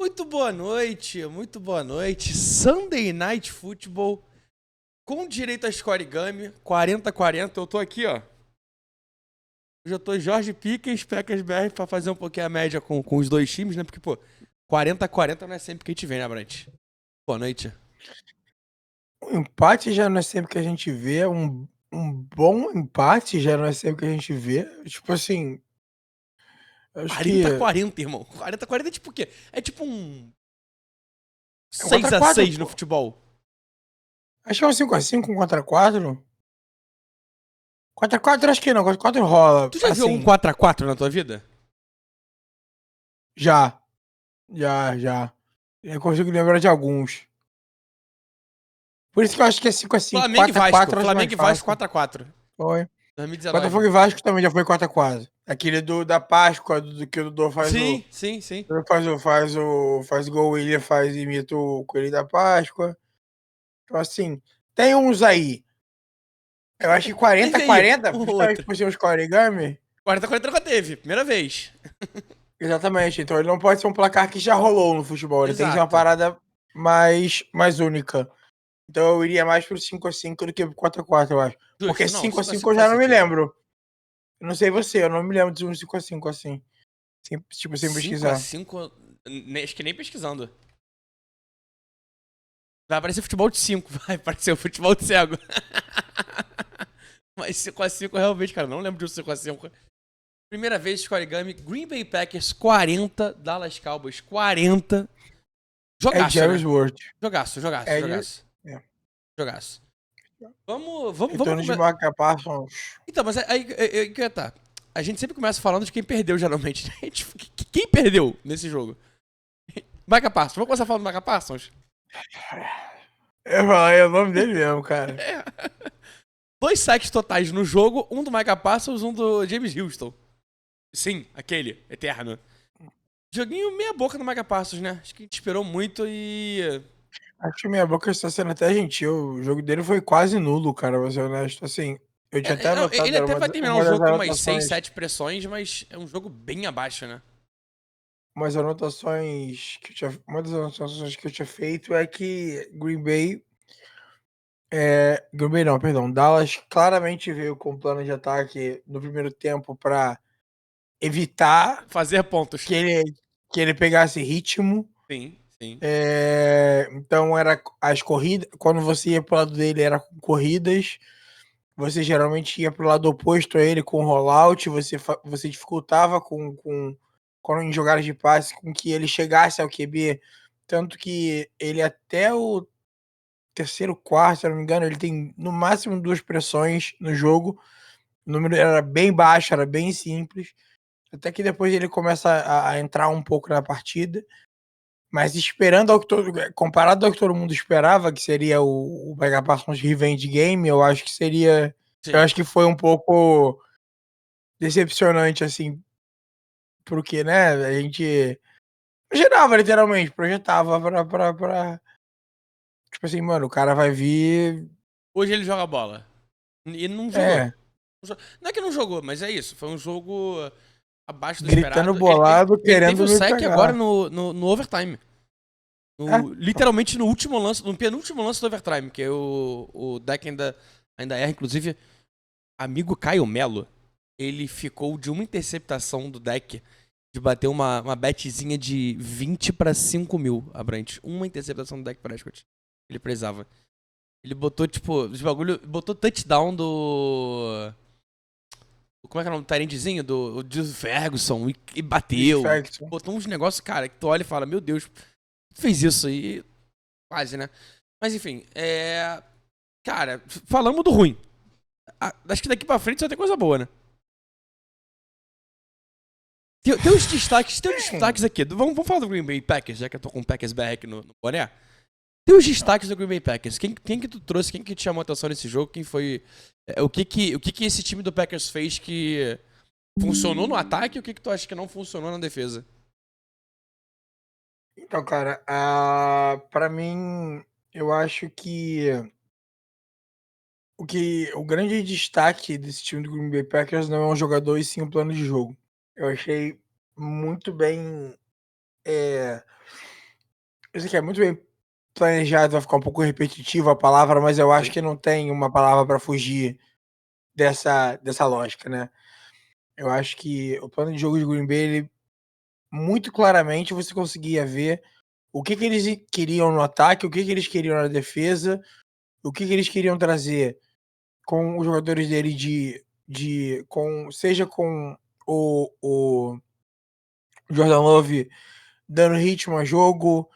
Muito boa noite, muito boa noite. Sunday Night Football com direito a scoregami, 40-40. Eu tô aqui, ó. Hoje eu tô Jorge Pickens, Packers BR, pra fazer um pouquinho a média com os dois times, né? Porque, pô, 40-40 não é sempre que a gente vem, né, Brant? Boa noite. Um empate já não é sempre que a gente vê, um bom empate já não é sempre que a gente vê. Tipo assim, acho que 40-40, irmão. 40-40 é tipo o quê? É tipo um é um contra 4, 6-6 no pô. futebol. Acho que é um 5x5, um contra 4. Contra 4 acho que não, contra 4 rola. Tu já viu algum Assim, 4-4 na tua vida? já, já. Eu consigo lembrar de alguns. Por isso que eu acho que é 5x5, Flamengo e Vasco. 4x4 eu acho mais Flamengo e Vasco fácil. 4-4. Foi. 2019. Botafogo e Vasco também já foi 4x4. Aquele da Páscoa, do que o Dudu faz Sim, sim, sim. faz gol, o William imita o Coelho da Páscoa. Então, assim, tem uns aí. Eu acho que Teve aí 40-40, um justamente outro. por ser um scoregami. 40-40 nunca teve, primeira vez. Exatamente. Então ele não pode ser um placar que já rolou no futebol. Ele tem que ser uma Exato. parada mais única. Então eu iria mais pro 5x5 do que pro 4x4, eu acho. Porque Justo, não, 5x5 5x5 eu já faz não me sentido. lembro. Eu não sei você, eu não me lembro de um 5x5 assim. Tipo, sem pesquisar. 5x5, acho que nem pesquisando. Vai aparecer futebol de 5, vai aparecer o futebol de cego. Mas 5x5 realmente, cara, não lembro de um 5x5. Primeira vez de origami, Green Bay Packers 40, Dallas Cowboys 40. É Jogaço, Jerry's né? World. Jogaço, jogaço, É, de- jogaço. é. Jogaço. Vamos Retorno de começar. Micah Parsons. Então, mas aí que tá. A gente sempre começa falando de quem perdeu, geralmente. Né? Tipo, quem perdeu nesse jogo? Micah Parsons. Vamos começar falando do Micah Parsons? Eu falei o nome dele mesmo, cara. É. 2 sacks totais no jogo, um do Micah Parsons, um do James Houston. Sim, aquele, eterno. Joguinho meia boca do Micah Parsons, né? Acho que a gente esperou muito e... Acho que minha boca está sendo até gentil. O jogo dele foi quase nulo, cara, vou ser honesto. Assim, eu tinha até Não, ele anotado, era até vai terminar o uma das jogo com umas 6, anotações, 7 pressões, mas é um jogo bem abaixo, né? uma das anotações que eu tinha feito é que Green Bay não, perdão, Dallas claramente veio com um plano de ataque no primeiro tempo para evitar Fazer pontos. que ele pegasse ritmo. Sim, sim. Então era as corridas, quando você ia pro lado dele era com corridas, você geralmente ia pro lado oposto a ele com rollout, você dificultava quando em jogadas de passe com que ele chegasse ao QB, tanto que ele até o terceiro quarto, se eu não me engano, ele tem no máximo 2 pressões no jogo, o número era bem baixo, era bem simples, até que depois ele começa a entrar um pouco na partida. Mas esperando comparado ao que todo mundo esperava, que seria o Mega Parsons Revenge Game, eu Sim. acho que foi um pouco decepcionante, assim, porque, né, a gente gerava literalmente, projetava pra tipo assim, mano, o cara vai vir. Hoje ele joga bola. E não jogou. É, Não é que não jogou, mas é isso. Foi um jogo abaixo do gritando esperado. Ele, bolado, ele teve querendo o me sec agora pegar. no overtime. É, Literalmente no último lance, no penúltimo lance do overtime, que o deck ainda erra. Inclusive, amigo Caio Melo, ele ficou de uma interceptação do deck de bater uma betzinha de 20 pra 5 mil, Abrante. Uma interceptação do deck Prescott. Ele precisava. Ele botou, tipo, os bagulho. Botou touchdown do. Como é que é o nome do Tyrandezinho? Do Ferguson. E bateu. Tipo, Disfection. botou uns negócios, cara, que tu olha e fala: Meu Deus, fez isso. E quase, né? Mas enfim, cara, falamos do ruim. Acho que daqui pra frente só tem coisa boa, né? Tem os destaques aqui. Vamos falar do Green Bay Packers, já que eu tô com o Packers BR aqui no boné. Tem os destaques do Green Bay Packers. Quem que tu trouxe? Quem que te chamou a atenção nesse jogo? Quem foi. O que esse time do Packers fez que funcionou no ataque e o que tu acha que não funcionou na defesa? Então, cara, pra mim, eu acho que o grande destaque desse time do Green Bay Packers não é um jogador e sim um plano de jogo. Eu achei muito bem, Isso aqui é muito bem planejado, vai ficar um pouco repetitivo a palavra, mas eu acho Sim. que não tem uma palavra para fugir dessa lógica, né. Eu acho que o plano de jogo de Green Bay, ele muito claramente você conseguia ver o que que eles queriam no ataque, o que que eles queriam na defesa, o que que eles queriam trazer com os jogadores dele seja com o Jordan Love dando ritmo a jogo,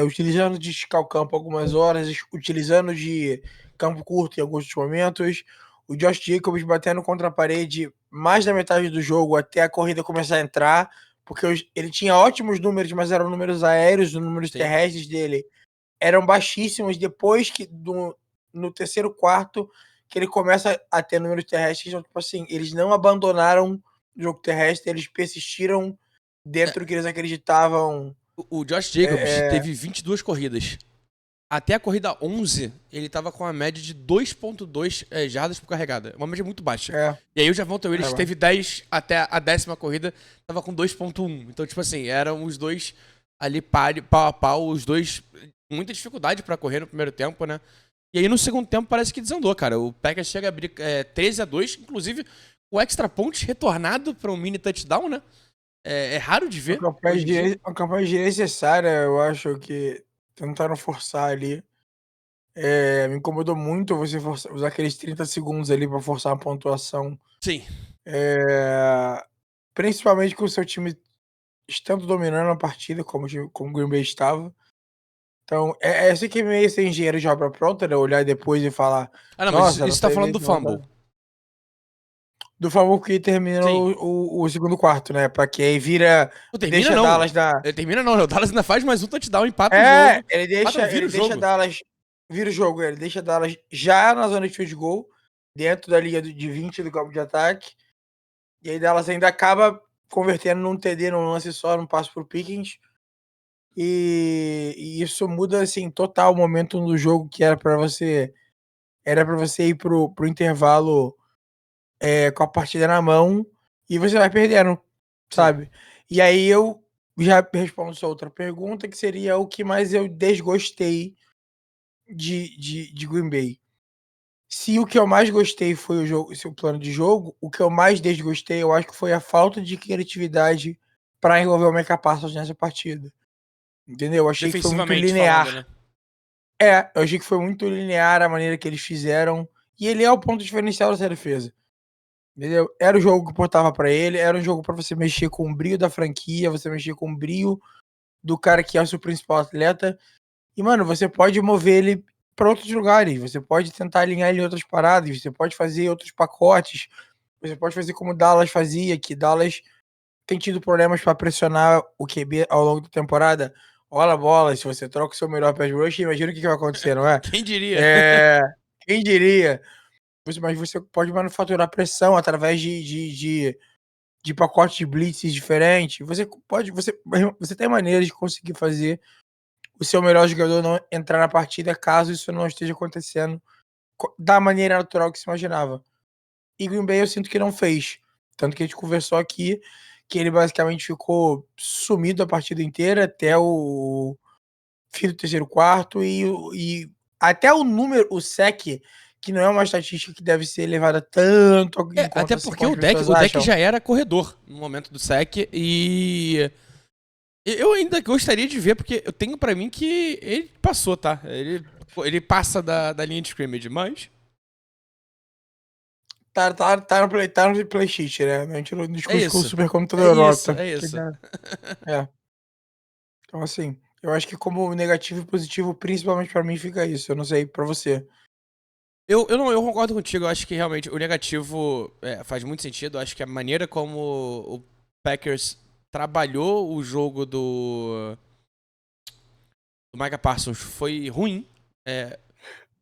utilizando de esticar o campo algumas horas, utilizando de campo curto em alguns momentos, o Josh Jacobs batendo contra a parede mais da metade do jogo até a corrida começar a entrar, porque ele tinha ótimos números, mas eram números aéreos, os números Sim. terrestres dele eram baixíssimos. Depois que no terceiro quarto que ele começa a ter números terrestres, então, tipo assim, eles não abandonaram o jogo terrestre, eles persistiram É, dentro do que eles acreditavam. o Josh Jacobs É, teve 22 corridas. Até a corrida 11, ele tava com a média de 2,2 jardas por carregada. Uma média muito baixa. é, E aí o Javonte Williams é, teve 10 até a 10ª corrida, tava com 2,1. Então, tipo assim, eram os dois ali pau a pau, os dois muita dificuldade pra correr no primeiro tempo, né? E aí no segundo tempo parece que desandou, cara. O Packers chega a abrir 13-2, inclusive o extra point retornado para um mini touchdown, né? É raro de ver hoje em dia. uma campanha desnecessária, eu acho que tentaram forçar ali. Me incomodou muito você usar aqueles 30 segundos ali para forçar uma pontuação. Sim. É, principalmente com o seu time estando dominando a partida, como o Green Bay estava. Então, assim que é meio ser engenheiro de obra pronta, né, olhar depois e falar: Ah, não, mas isso, "Nossa, isso tá nossa falando do defesa não fumble. tá", do favor que termina Sim. o segundo quarto, né, pra que aí vira Não termina deixa não. Dallas na Termina não, né? O Dallas ainda faz mais um touchdown, empata o jogo. Empata, não, vira ele o deixa jogo. Dallas vira o jogo, ele deixa Dallas já na zona de field goal, dentro da linha de 20 do campo de ataque, e aí Dallas ainda acaba convertendo num TD, num lance só, num passe para o Pickens. E isso muda, assim, total o momento do jogo que era para você ir pro intervalo, com a partida na mão, e você vai perdendo, Sim. sabe. E aí eu já respondo sua outra pergunta, que seria o que mais eu desgostei de Green Bay. Se o que eu mais gostei foi o plano de jogo, o que eu mais desgostei, eu acho que foi a falta de criatividade para envolver o Micah Parsons nessa partida, entendeu. Eu achei que foi muito Defensivamente falando, linear. né? Eu achei que foi muito linear a maneira que eles fizeram, e ele é o ponto diferencial dessa defesa, entendeu. Era o jogo que importava pra ele, era um jogo pra você mexer com o brio da franquia, você mexer com o brio do cara que é o seu principal atleta, e mano, você pode mover ele pra outros lugares, você pode tentar alinhar ele em outras paradas, você pode fazer outros pacotes, você pode fazer como o Dallas fazia, que Dallas tem tido problemas pra pressionar o QB ao longo da temporada. Olha a bola, se você troca o seu melhor pass rush, imagina o que vai acontecer, não é? Quem diria? É, quem diria? Mas você pode manufaturar pressão através de pacotes de blitzes diferentes. Você tem maneiras de conseguir fazer o seu melhor jogador não entrar na partida, caso isso não esteja acontecendo da maneira natural que se imaginava. E Green Bay eu sinto que não fez. Tanto que a gente conversou aqui que ele basicamente ficou sumido a partida inteira até o fim do terceiro quarto, e até o sec, que não é uma estatística que deve ser levada tanto em Até conta assim porque como o as deck, pessoas o deck acham. já era corredor no momento do sec e eu ainda gostaria de ver, porque eu tenho pra mim que ele passou, tá? Ele passa da linha de scrimmage, mas Tá no play sheet, né, a gente não é discute com o isso. É supercomputador isso, Nota, é que isso. dá é. Então assim, eu acho que como negativo e positivo, principalmente pra mim, fica isso, eu não sei pra você. Não, eu concordo contigo. Eu acho que realmente o negativo faz muito sentido. Eu acho que a maneira como o Packers trabalhou o jogo do Micah Parsons foi ruim. É,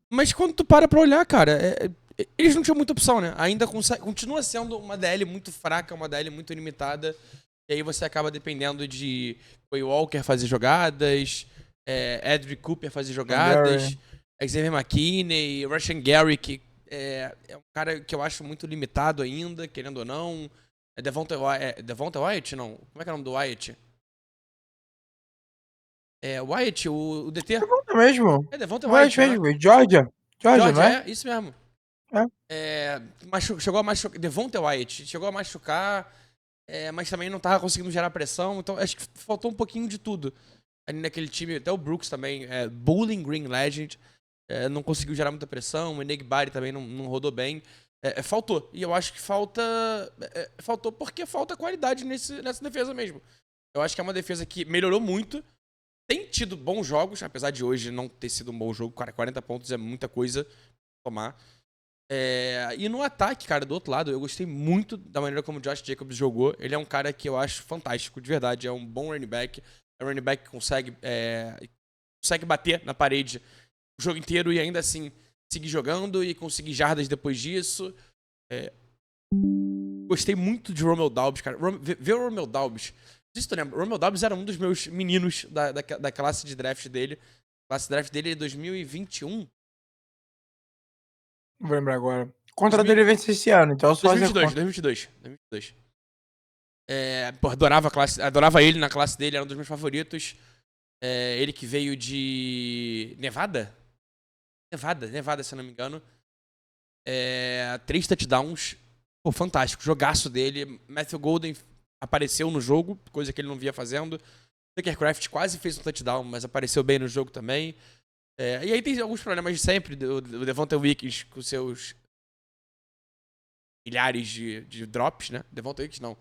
mas quando tu para pra olhar, cara, eles não tinham muita opção, né? Ainda continua sendo uma DL muito fraca, uma DL muito limitada. E aí você acaba dependendo de Quay Walker fazer jogadas, Edric Cooper fazer Gary, jogadas, Xavier McKinney, Russian Gary, que é um cara que eu acho muito limitado ainda, querendo ou não. Devonta Wyatt? Não. Como é que é o nome do Wyatt? Wyatt, o DT. Devonta mesmo. Devonta Não é Wyatt, né? mesmo. Georgia. Georgia, não George, é? isso mesmo. É. Chegou a machucar. Devonta Wyatt chegou a machucar, mas também não tava conseguindo gerar pressão. Então acho que faltou um pouquinho de tudo ali naquele time. Até o Brooks também, Bowling Green Legend, não conseguiu gerar muita pressão. O Enegbari também não rodou bem. Faltou. E eu acho que faltou porque falta qualidade nessa defesa mesmo. Eu acho que é uma defesa que melhorou muito. Tem tido bons jogos, apesar de hoje não ter sido um bom jogo. 40 pontos é muita coisa pra tomar. E no ataque, cara, do outro lado, eu gostei muito da maneira como o Josh Jacobs jogou. Ele é um cara que eu acho fantástico, de verdade. É um bom running back. É um running back que consegue bater na parede o jogo inteiro e ainda assim seguir jogando e conseguir jardas depois disso. Gostei muito de Romeo Doubs, cara. Ver o Romeo Doubs. Não sei se tu lembra, o Romeo Doubs era um dos meus meninos da classe de draft dele. A classe de draft dele é 2021. Não vou lembrar agora. O contrato dele vence esse ano, então só fazer 2022. Adorava ele na classe dele, era um dos meus favoritos. Ele que veio de Nevada, se eu não me engano. 3 touchdowns. Pô, fantástico. Jogaço dele. Matthew Golden apareceu no jogo, coisa que ele não via fazendo. Tucker Craft quase fez um touchdown, mas apareceu bem no jogo também. E aí tem alguns problemas de sempre. O Devonta Wiggins com seus milhares de drops, né? Devonta Wiggins não.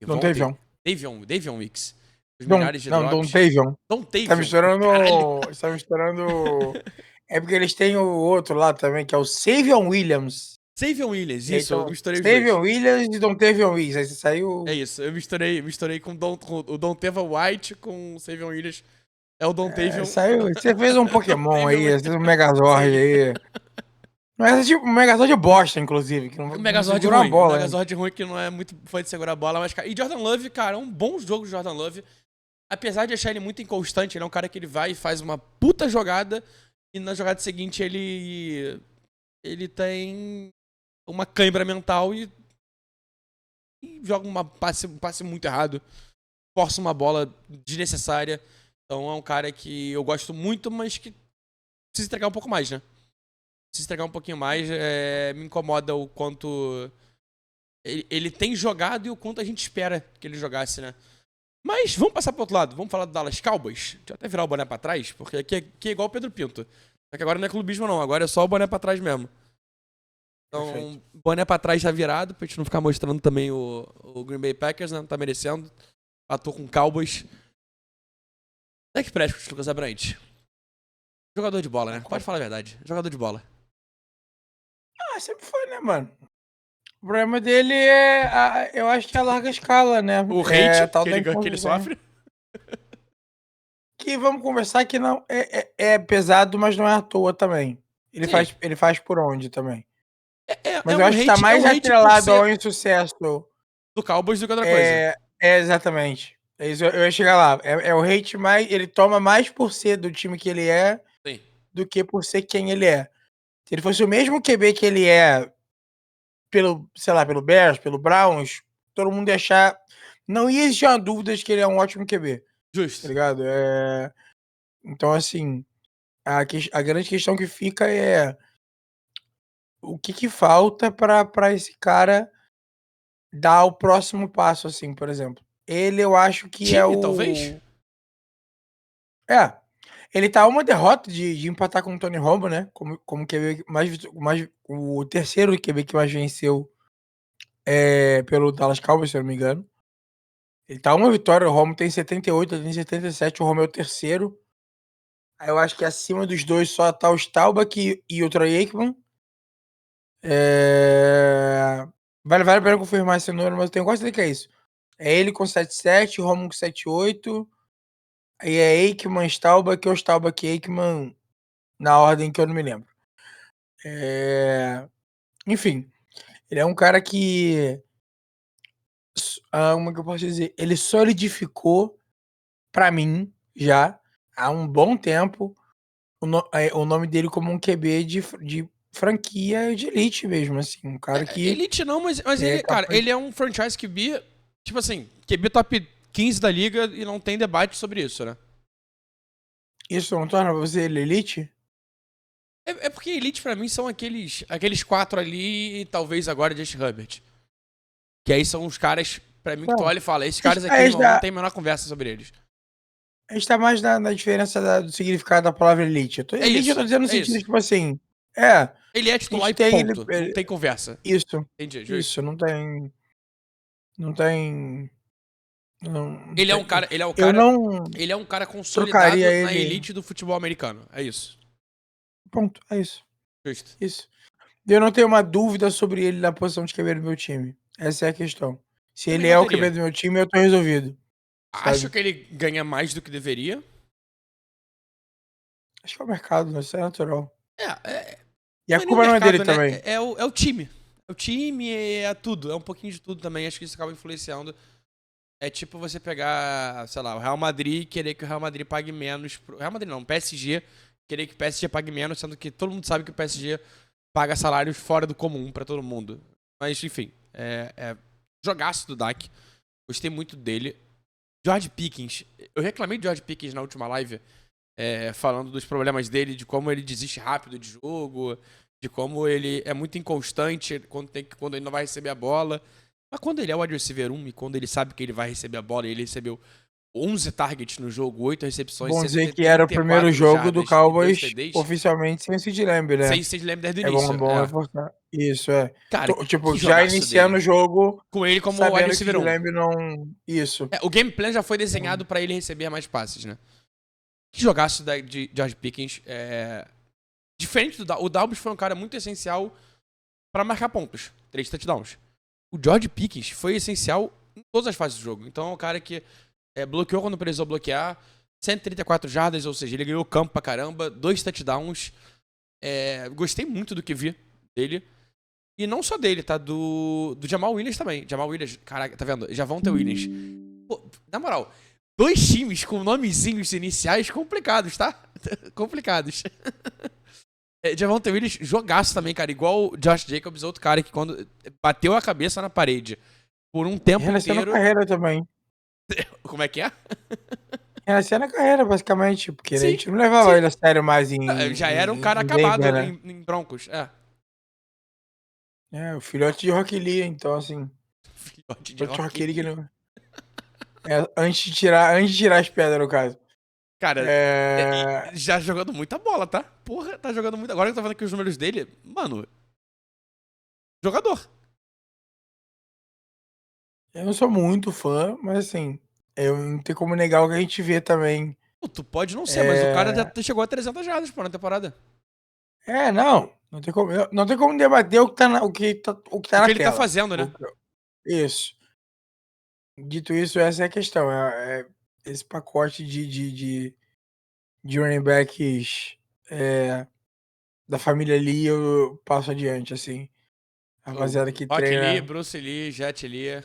Davion Wicks. Os milhares de drops. Dontavion. Dontavion. Tá misturando. É porque eles têm o outro lá também, que é o Savion Williams. Savion Williams, E aí, isso, então, eu misturei os dois. Savion Williams e Dontavion Wicks. Aí você saiu. É isso, eu misturei com o Donteva White com o Savion Williams. É o Dontavion. Você fez um Pokémon aí, você fez um Megazord aí. Mas é tipo um Megazord de bosta, inclusive. Que não, O Megazord não ruim. a bola, O Megazord ruim que não é muito fã de segurar a bola, mas, cara. E Jordan Love, cara, é um bom jogo de Jordan Love. Apesar de achar ele muito inconstante, ele é um cara que ele vai e faz uma puta jogada. E na jogada seguinte ele tem uma cãibra mental e joga um passe muito errado. Força uma bola desnecessária. Então é um cara que eu gosto muito, mas que precisa entregar um pouco mais, né? Precisa entregar um pouquinho mais. Me incomoda o quanto ele tem jogado e o quanto a gente espera que ele jogasse, né? Mas vamos passar pro outro lado. Vamos falar do Dallas Cowboys. Deixa eu até virar o boné pra trás, porque aqui é igual o Pedro Pinto. Só que agora não é clubismo não, agora é só o boné pra trás mesmo. Então, perfeito. Boné pra trás já virado, pra gente não ficar mostrando também o Green Bay Packers, né? Não tá merecendo. Ator com Cowboys. Dak Prescott, Lucas Abrantes. Jogador de bola, né? Pode falar a verdade. Jogador de bola. Sempre foi, né, mano? O problema dele eu acho que é a larga escala, né? O hate tal que ele sofre. Que vamos conversar que não é pesado, mas não é à toa também. Ele faz por onde também. Mas eu acho que tá mais atrelado ao insucesso do Cowboys do que outra coisa. Exatamente. É isso, eu ia chegar lá. É o hate mais. Ele toma mais por ser do time que ele é. Sim. Do que por ser quem ele é. Se ele fosse o mesmo QB que ele é pelo Bears, pelo Browns, todo mundo ia achar. Não ia existir uma dúvida de que ele é um ótimo QB. Justo. Tá ligado? Então, assim, a grande questão que fica é o que falta para esse cara dar o próximo passo, assim, por exemplo. Ele, eu acho que talvez? Ele tá uma derrota de empatar com o Tony Romo, né? Como QB mais o terceiro QB que mais venceu pelo Dallas Cowboys, se eu não me engano. Ele tá uma vitória, o Romo tem 78, ele tem 77, o Romo é o terceiro. Aí eu acho que acima dos dois só tá o Staubach e o Troy Aikman. Vale a pena confirmar esse número, mas eu tenho quase certeza que é isso. É ele com 77, o Romo com 78. Aí é Aikman, Staubach ou Staubach e Aikman na ordem que eu não me lembro. Enfim, ele é um cara que como é que eu posso dizer? Ele solidificou pra mim já há um bom tempo o nome dele como um QB de franquia de elite mesmo, assim, um cara que... Elite não, mas ele, cara, ele é um franchise QB, tipo assim, QB top 15 da liga e não tem debate sobre isso, né? Isso não torna você ele elite? É porque Elite pra mim são aqueles 4 ali e talvez agora Justin Herbert. Que aí são os caras, pra mim, que tu Não. olha e fala, esses A caras gente, aqui, a gente irmão, não tá, tem a menor conversa sobre eles. a gente tá mais na diferença do significado da palavra elite. É Elite eu tô isso, dizendo no é sentido, isso. tipo assim, a Ele é titular gente e tem ele, ponto. Não tem conversa. isso, Entendi, justo. isso, não tem, não Ele é um tem, cara, ele é um eu cara, não ele é um cara trocaria consolidado na ele, elite do futebol americano. É isso. ponto, é isso, Justo. isso. Eu não tenho uma dúvida sobre ele na posição de QB do meu time, essa é a questão. Se Também ele não é o QB teria. do meu time, eu tô resolvido, Acho sabe. que ele ganha mais do que deveria. Acho que é o mercado, né, isso é natural. É, E a não é nem o culpa não é dele mercado, né? também. É o time. É o time, é tudo. É um pouquinho de tudo também. Acho que isso acaba influenciando. É tipo você pegar, sei lá, o Real Madrid e querer que o Real Madrid pague menos. Real Madrid não, o PSG. Querer que o PSG pague menos, sendo que todo mundo sabe que o PSG paga salários fora do comum pra todo mundo. Mas, enfim, jogaço do Dak. Gostei muito dele. George Pickens. Eu reclamei de George Pickens na última live, falando dos problemas dele, de como ele desiste rápido de jogo, de como ele é muito inconstante quando ele não vai receber a bola. Mas quando ele é o wide receiver 1 e quando ele sabe que ele vai receber a bola, e ele recebeu 11 targets no jogo, 8 recepções, Bom dizer que era o primeiro 134 jogo do jardas e 2 Cowboys TDs, oficialmente sem o Sid Lamb, né. sem se lembra desde o É início. bom reforçar. Isso, é. Cara, Tipo, que já jogaço iniciando dele. o jogo Com ele como wide sabendo que o receiver Sid 1. Lamb não isso. O game plan já foi Então, desenhado pra ele receber mais passes, né? Que jogaço de George Pickens. Diferente do Dalby. O Dalby foi um cara muito essencial pra marcar pontos. 3 touchdowns. O George Pickens foi essencial em todas as fases do jogo. Então é um cara que bloqueou quando precisou bloquear. 134 jardas, ou seja, ele ganhou campo pra caramba. 2 touchdowns. Gostei muito do que vi dele. E não só dele, tá? Do Jamal Williams também. Jamal Williams, caraca, tá vendo? Javonte Williams. Pô, na moral, 2 times com nomezinhos iniciais complicados, tá? Complicados. Javonte Williams, jogaço também, cara. Igual o Josh Jacobs, outro cara que quando bateu a cabeça na parede por um tempo renasceu na inteiro... carreira também. Como é que é? Renasceu na carreira basicamente, porque a Sim, gente não levava sim. ele a sério mais Já era um cara em Denver, acabado né. em Broncos. É, o filhote de Rock Lee, então assim, Filhote de filhote de Rock Rock Lee que Lee. não antes de tirar as pedras, no caso. Cara, Eh, já jogando muita bola, tá? Porra, tá jogando muito. Agora que eu tô vendo aqui os números dele, mano, jogador. eu não sou muito fã, mas assim, eu não tem como negar o que a gente vê também. Pô, tu pode não ser, mas o cara já É, chegou a 300 jardas, pô, na temporada. não tem como debater o que tá O que na ele tá tela. fazendo, né? Isso. Dito isso, essa é a questão. Esse pacote de running backs da família Lee eu passo adiante, assim. O Rapaziada que Rock Lee, treina Bruce Lee, Jet Lee,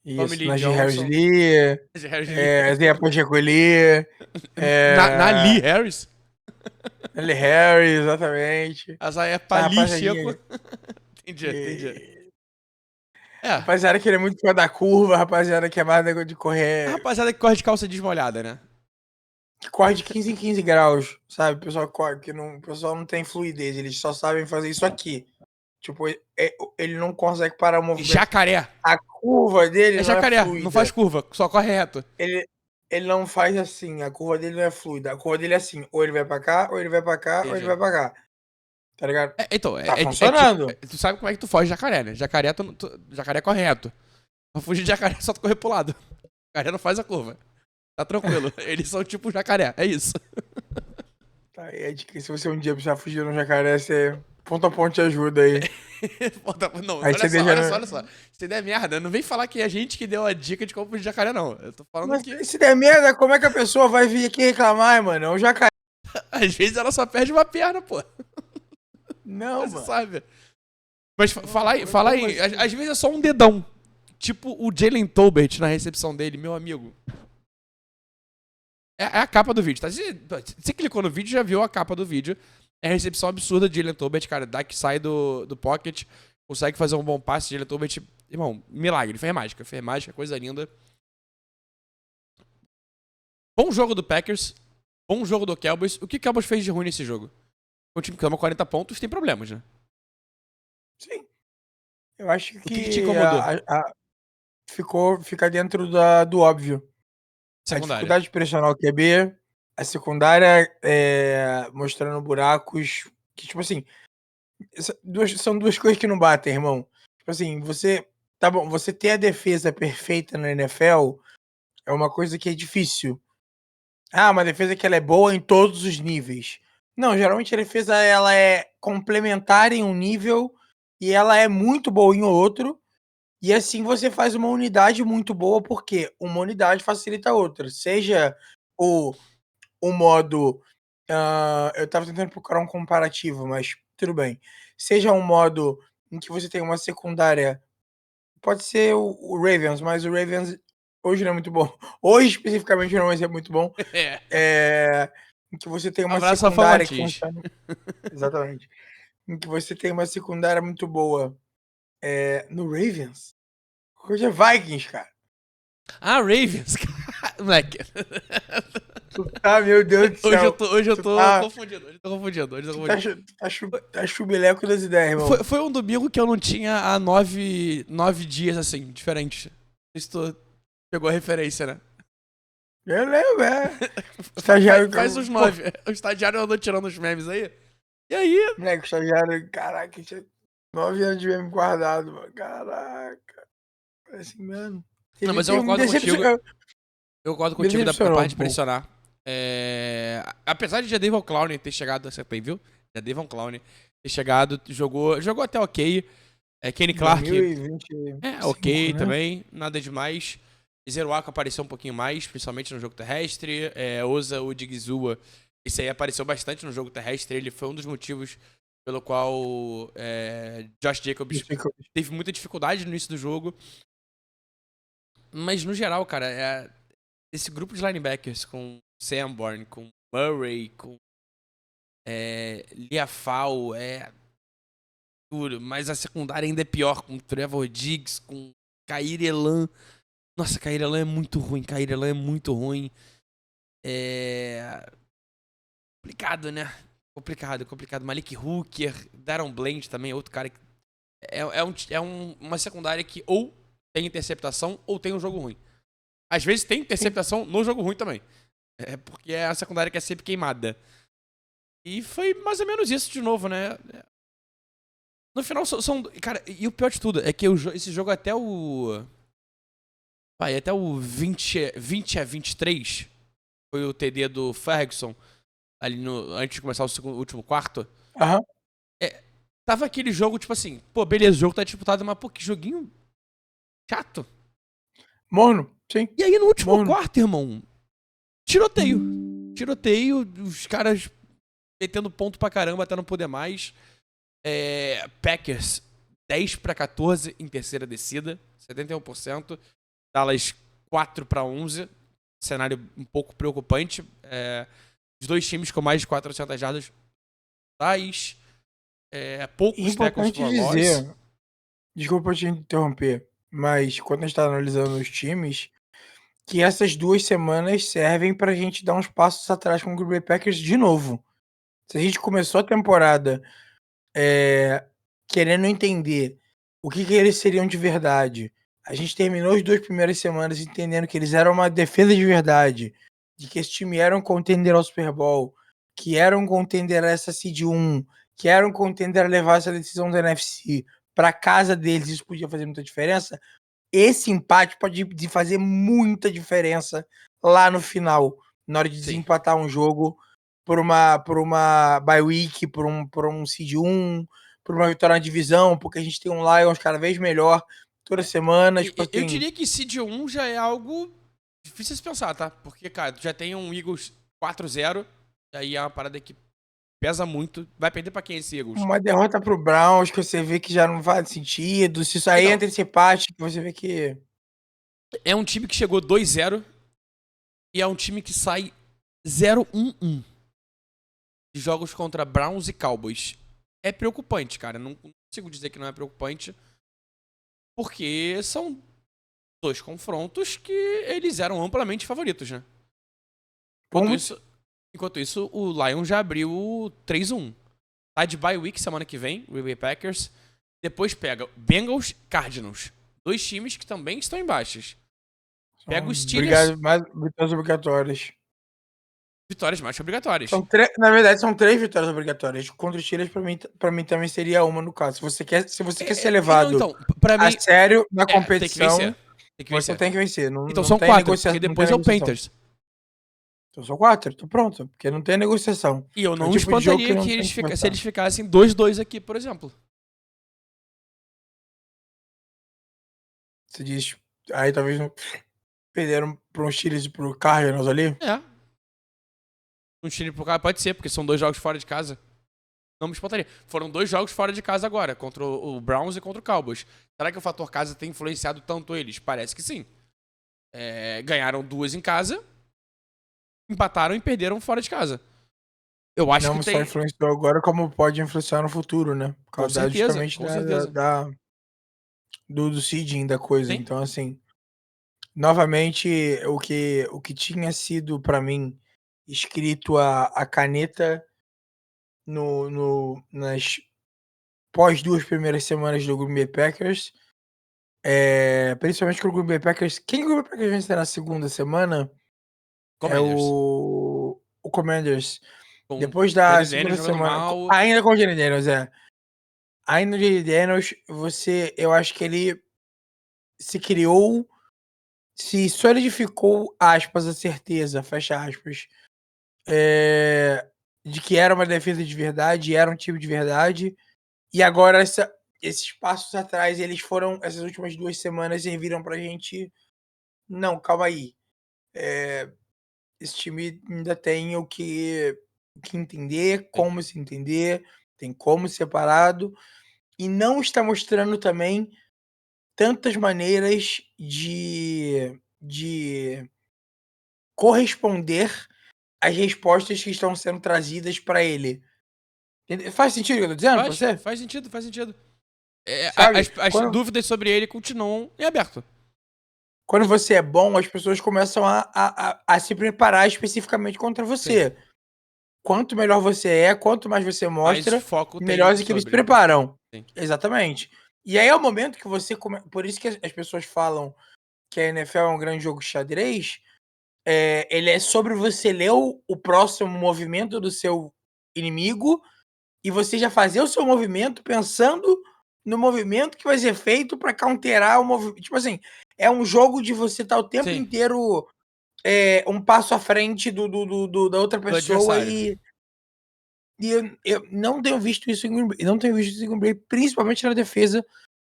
Tommy isso, Lee Najee Harris Johnson, Lee, Harris Lee. Zé Pacheco Lee, Na Lee Harris. Nelly Harris, exatamente. Essa aí é Essa Pali Checo. rapaziadinha Entendi. que É. rapaziada que ele é muito fã da curva, rapaziada que é mais negócio de A correr, rapaziada que corre de calça desmolhada, né? que corre de 15 em 15 graus, sabe? O pessoal corre, o pessoal não tem fluidez, eles só sabem fazer isso aqui. Tipo, ele não consegue parar o movimento. Jacaré. A curva dele É não é jacaré, não faz fluida. curva, só corre reto. Ele, ele não faz assim, a curva dele não é fluida. A curva dele é assim, ou ele vai pra cá, ou ele vai pra cá, ou ele Entendi. vai pra cá. Tá ligado? Então, Tá tipo. funcionando. Tu sabe como é que tu foge de jacaré, né? Jacaré, jacaré corre reto. Pra fugir de jacaré, é só tu correr pro lado. Jacaré não faz a curva. Tá tranquilo. Eles são tipo jacaré, é isso. Tá aí a dica, se você um dia precisar fugir no jacaré, você ponto a ponte ajuda aí. Não, Aí olha você só, deixa olha só, no... olha só. Se der merda, não vem falar que é a gente que deu a dica de como fugir de jacaré, não. Eu tô falando Mas que se der merda, como é que a pessoa vai vir aqui reclamar, mano? É um jacaré. às vezes ela só perde uma perna, pô. Não, Você mano. sabe. Mas falar Como aí, assim? às vezes é só um dedão. Tipo o Jalen Tolbert na recepção dele, meu amigo. É a capa do vídeo, tá? Você clicou no vídeo, já viu a capa do vídeo. É a recepção absurda de Jalen Tolbert, cara. Dak sai do pocket, consegue fazer um bom passe. Jalen Tolbert, irmão, milagre. Fez mágica, coisa linda. Bom jogo do Packers. bom jogo do Cowboys. O que o Cowboys fez de ruim nesse jogo? Um time que toma 40 pontos tem problemas, né? Sim. Eu acho O que te que incomodou? fica dentro do óbvio. A Secundária. dificuldade de pressionar o QB, a secundária mostrando buracos que, tipo assim, são duas coisas que não batem, irmão. Tipo assim, tá bom, você ter a defesa perfeita na NFL é uma coisa que é difícil. Ah, uma defesa que ela é boa em todos os níveis. Não, geralmente a defesa ela é complementar em um nível e ela é muito boa em outro. E assim você faz uma unidade muito boa, porque uma unidade facilita a outra. Seja o, o modo. Eu tava tentando procurar um comparativo, mas tudo bem. Seja um modo em que você tem uma secundária. Pode ser o Ravens, mas o Ravens hoje não é muito bom. Hoje, especificamente, não vai ser muito bom. É. Em que você tem uma Abraço, Rafa secundária que Martins. funciona. Exatamente. Em que você tem uma secundária muito boa. No Ravens. Hoje é Vikings, cara. Ah, Ravens. Moleque. Meu Deus do Hoje eu céu. tô, hoje eu Tu tô tá, confundindo. Hoje eu tô confundindo. Hoje eu tô tu confundindo. tá chubeleco das ideias, irmão. Foi um domingo que eu não tinha há 9 dias, assim, diferentes. Isso tu pegou a referência, né? Eu lembro, Estagiário. Faz uns Pô, 9. O estagiário andou tirando os memes aí. E aí? moleque, estagiário. Caraca, tinha 9 anos de meme guardado, mano. Caraca. Parece mesmo. Não, mas eu Me concordo contigo. decepcionou. Eu concordo Me contigo da decepcionou parte um de pouco. pressionar. Apesar de Jadavion Clowney ter chegado, você tem, viu? Jadavion Clowney ter chegado, jogou até ok. Kenny Clark 2025, ok né? também, nada demais. Zeruaka apareceu um pouquinho mais, principalmente no jogo terrestre. Oza Odigizua, esse aí apareceu bastante no jogo terrestre. Ele foi um dos motivos pelo qual Josh Jacobs teve muita dificuldade no início do jogo. Mas no geral, cara, esse grupo de linebackers com Sanborn, com Murray, com Liafau, é duro. Mas a secundária ainda é pior, com Trevor Diggs, com Kaiir Elam. Nossa, Kaiir Elam é muito ruim, Kaiir Elam é muito ruim. Complicado, né? Complicado. Malik Hooker, Darren Bland também, outro cara que uma secundária que ou tem interceptação ou tem um jogo ruim. Às vezes tem interceptação no jogo ruim também. Porque é a secundária que é sempre queimada. E foi mais ou menos isso de novo, né? No final, cara, e o pior de tudo é que esse jogo até o. Vai, até o 20-23 foi o TD do Ferguson, ali antes de começar o último quarto. Aham. Tava aquele jogo, tipo assim, pô, beleza, o jogo tá disputado, mas pô, que joguinho chato. Morno, sim. E aí no último Morno. quarto, irmão, tiroteio. Tiroteio, os caras metendo ponto pra caramba até não poder mais. Packers 10-14 em terceira descida, 71%. Dallas 4-11, cenário um pouco preocupante. Os dois times com mais de 400 jardas totais. Poucos tackles Importante for loss. dizer, desculpa te interromper, mas quando a gente tá analisando os times, que essas 2 semanas servem pra gente dar uns passos atrás com o Green Bay Packers de novo. Se a gente começou a temporada querendo entender o que eles seriam de verdade, a gente terminou as 2 primeiras semanas entendendo que eles eram uma defesa de verdade, de que esse time era um contender ao Super Bowl, que era um contender a essa seed 1, que era um contender a levar essa decisão da NFC para casa deles, isso podia fazer muita diferença. Esse empate pode fazer muita diferença lá no final, na hora de Sim. desempatar um jogo por uma bye week, por um seed 1, por uma vitória na divisão, porque a gente tem um Lions cada vez melhor toda semana, tipo Eu assim. diria que seed 1 já é algo difícil de se pensar, tá? Porque, cara, já tem um Eagles 4-0, aí é uma parada que pesa muito. Vai perder pra quem esse Eagles? Uma derrota pro Browns que você vê que já não faz sentido. Se isso aí Então, entra esse empate, que você vê que. é um time que chegou 2-0 e é um time que sai 0-1-1 de jogos contra Browns e Cowboys. É preocupante, cara. Não consigo dizer que não é preocupante, porque são dois confrontos que eles eram amplamente favoritos, né? Enquanto Como? isso, Enquanto isso, o Lions já abriu 3-1. Tá de bye week semana que vem, Green Bay Packers. Depois pega Bengals, Cardinals. 2 times que também estão em baixas. Pega os Steelers, Mais vitórias obrigatórias. vitórias mais que obrigatórias. Na verdade, são 3 vitórias obrigatórias. Contra os Steelers, pra mim também seria uma, no caso. Se você quer ser Não, levado então, pra a mim, sério na tem que competição, vencer. Tem que você vencer. tem que vencer. Não, Então não são tem 4, porque negociação. Não tem depois é o negociação. Panthers. Então são 4, tô pronto. Porque não tem negociação. E eu É o não tipo de jogo que espantaria não que tem eles que se conversar. eles ficassem 2-2 aqui, por exemplo. Você diz. Aí talvez não perderam para um Steelers e pro Cardinals ali. É. Um time pro cara pode ser, porque são 2 jogos fora de casa. Não me espantaria. Foram 2 jogos fora de casa agora, contra o Browns e contra o Cowboys. Será que o fator casa tem influenciado tanto eles? Parece que sim. Ganharam 2 em casa, empataram e perderam fora de casa. Eu acho que Não só tem. influenciou agora, como pode influenciar no futuro, né? Por Com causa certeza, justamente com certeza. do seeding da coisa. Sim. Então, assim, novamente, o que tinha sido para mim escrito a caneta nas pós 2 primeiras semanas do Green Bay Packers, principalmente com o Green Bay Packers. Quem o Green Bay Packers vencer na segunda semana é Commanders. o Commanders. Com Depois o da Danny Daniels segunda jogando semana, mal. ainda com o Jalen Daniels, ainda o Jalen Daniels, eu acho que ele se criou, se solidificou, aspas, a certeza, fecha aspas, de que era uma defesa de verdade, era um time de verdade, e agora esses passos atrás, essas últimas 2 semanas serviram pra gente, não, calma aí, esse time ainda tem o que entender, Sim, como se entender, tem como separado, e não está mostrando também tantas maneiras de corresponder às respostas que estão sendo trazidas para ele. Faz sentido o que eu tô dizendo pra faz, você? faz sentido, faz sentido. Sabe? As dúvidas sobre ele continuam em aberto. Quando você é bom, as pessoas começam a se preparar especificamente contra Sim. você. Quanto melhor você é, quanto mais você Mais mostra, foco tem melhores é que eles se sobre. preparam. Sim. Exatamente. E aí é o momento que você por isso que as pessoas falam que a NFL é um grande jogo de xadrez, ele é sobre você ler o próximo movimento do seu inimigo e você já fazer o seu movimento pensando no movimento que vai ser feito para counterar o movimento. Tipo assim, é um jogo de você estar o tempo Sim. inteiro um passo à frente da outra Do pessoa adversário. e eu não tenho visto isso em Green Bay, não tenho visto isso em Green Bay, principalmente na defesa,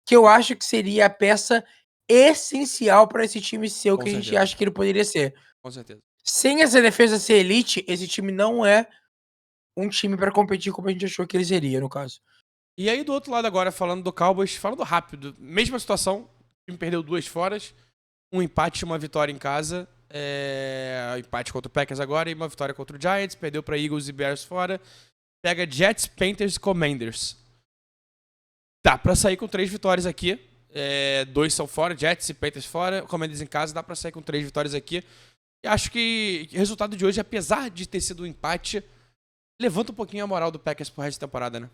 que eu acho que seria a peça essencial para esse time ser o Com que a gente certeza. acha que ele poderia ser. Com certeza. Sem essa defesa ser elite, esse time não é um time para competir como a gente achou que ele seria, no caso. E aí, do outro lado agora, falando do Cowboys, falando rápido. Mesma situação. O time perdeu 2 foras. Um empate e uma vitória em casa. Empate contra o Packers agora e uma vitória contra o Giants. Perdeu para Eagles e Bears fora. Pega Jets, Panthers e Commanders. Dá pra sair com 3 vitórias aqui. 2 são fora, Jets e Panthers fora. Commanders em casa. Dá pra sair com 3 vitórias aqui. E acho que o resultado de hoje, apesar de ter sido um empate, levanta um pouquinho a moral do Packers pro resto da temporada, né?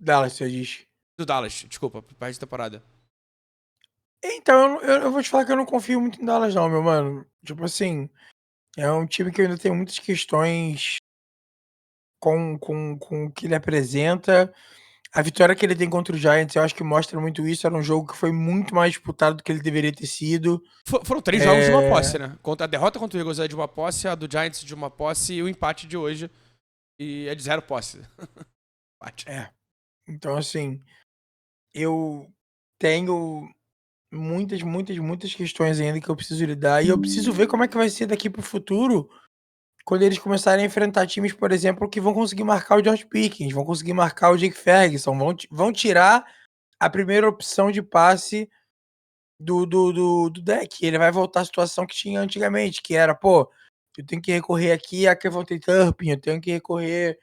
Dallas, você diz. Do Dallas, desculpa, pro resto da temporada. Então, eu vou te falar que eu não confio muito em Dallas, não, meu mano. Tipo assim, é um time que eu ainda tenho muitas questões com o que ele apresenta. A vitória que ele tem contra o Giants, eu acho que mostra muito isso. Era um jogo que foi muito mais disputado do que ele deveria ter sido. Foram 3 jogos de uma É, posse, né? A derrota contra o Eagles é de uma posse, a do Giants de uma posse e o empate de hoje é de 0 posse. Empate. então, assim, eu tenho muitas questões ainda que eu preciso lidar. E eu preciso ver como é que vai ser daqui pro futuro, quando eles começarem a enfrentar times, por exemplo, que vão conseguir marcar o George Pickens, vão conseguir marcar o Jake Ferguson, vão tirar a primeira opção de passe do deck. Ele vai voltar à situação que tinha antigamente, que era, pô, eu tenho que recorrer aqui a Kevontae Turpin, eu tenho que recorrer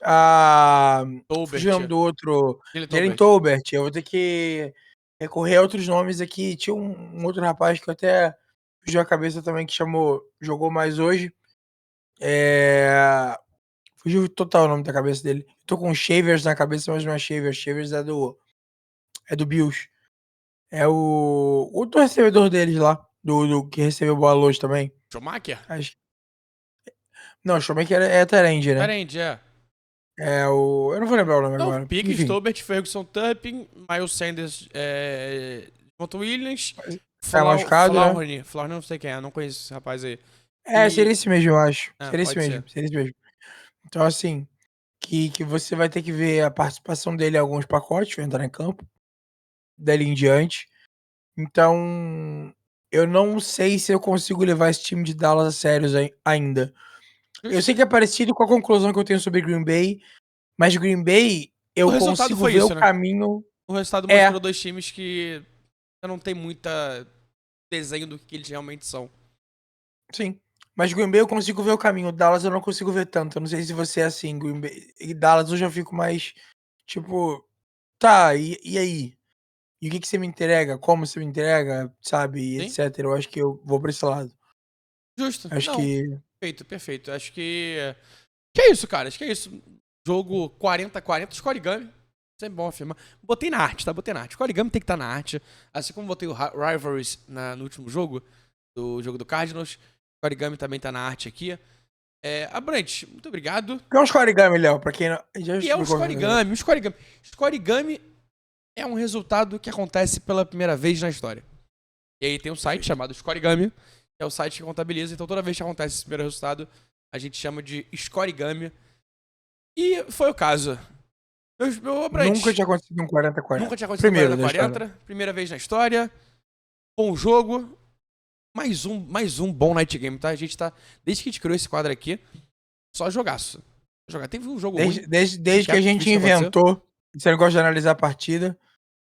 a fugiu o nome Tolbert. do outro, Ele Jalen Tolbert. Tolbert, eu vou ter que recorrer a outros nomes aqui. Tinha um outro rapaz que eu até fugiu a cabeça também, que jogou mais hoje. Fugiu total o nome da cabeça dele. Tô com Shavers na cabeça, mas não é Shavers. Shavers é do Bills. É o outro recebedor deles lá, do que recebeu bola hoje também. Schumacher? Acho, não, o Shoemaker é Tyrande, né? Diferente, é. Eu não vou lembrar o nome Não, agora. Pickens, Enfim, Tolbert, Ferguson, Turpin, Miles Sanders, Monta Williams, tá machucado, né? Flaury não sei quem é, não conheço esse rapaz aí. Seria E, esse mesmo, eu acho. Seria esse pode ser. mesmo, seria esse mesmo. Então, assim, que você vai ter que ver a participação dele em alguns pacotes, vai entrar em campo, dali em diante. Então, eu não sei se eu consigo levar esse time de Dallas a sérios ainda. Eu sei Justo. que é parecido com a conclusão que eu tenho sobre Green Bay, mas Green Bay, O eu resultado consigo foi ver o isso, né? caminho. O resultado É, mostrou dois times que não tem muita desenho do que eles realmente são. sim. Mas Green Bay eu consigo ver o caminho. Dallas eu não consigo ver tanto. Eu não sei se você é assim, Green Bay. E Dallas eu já fico mais, tipo, tá, e aí? E o que você me entrega? Como você me entrega? Sabe? E Sim? etc. Eu acho que eu vou pra esse lado. Justo. Acho Não, que. perfeito, perfeito. Acho que é isso, cara. Acho que é isso. Jogo 40-40, Scorigami. Sempre bom afirmar. Botei na arte, tá? Botei na arte. Scorigami tem que estar na arte. Assim como botei o Rivalries no último jogo, do jogo do Cardinals. Scorigami também tá na arte aqui. Abrantes, muito obrigado. O que é um Scorigami, Léo? Pra quem não. Já E é o explicou pra você. Scorigami. O Scorigami. Scorigami é um resultado que acontece pela primeira vez na história. E aí tem um site chamado Scorigami, que é o site que contabiliza. Então toda vez que acontece esse primeiro resultado, a gente chama de Scorigami. E foi o caso. Meu Nunca Abrantes, tinha acontecido um 40-40. nunca tinha acontecido Primeiro da história. 40-40. Primeira vez na história. Bom jogo. Mais um bom night game, tá? A gente tá. Desde que a gente criou esse quadro aqui, só jogaço. Teve um jogo ruim. Desde que a gente Visto que aconteceu. inventou. Você não gosta de analisar a partida.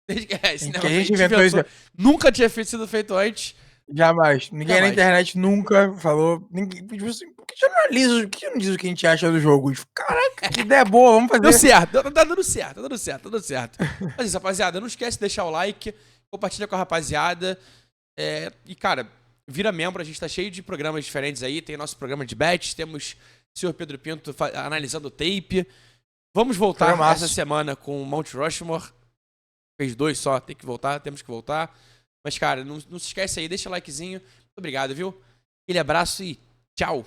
Desde que, esse Que a negócio que a gente gente inventou isso. inventou. Nunca tinha sido feito antes. Jamais. Ninguém na Jamais. internet nunca falou. Ninguém, tipo assim, por que você não analisa? Por que você não diz o que a gente acha do jogo? Tipo, caraca, que ideia boa, vamos Deu fazer. certo, tá dando certo, tá dando certo, tá dando certo. Mas isso, rapaziada, não esquece de deixar o like, compartilha com a rapaziada. E, cara, vira membro, a gente tá cheio de programas diferentes aí. Tem nosso programa de bets, temos o senhor Pedro Pinto analisando o tape. Vamos voltar Programaço. essa semana com o Mount Rushmore. Fez 2 só, tem que voltar, temos que voltar. Mas, cara, não se esquece aí, deixa o likezinho. Muito obrigado, viu? Aquele abraço e tchau.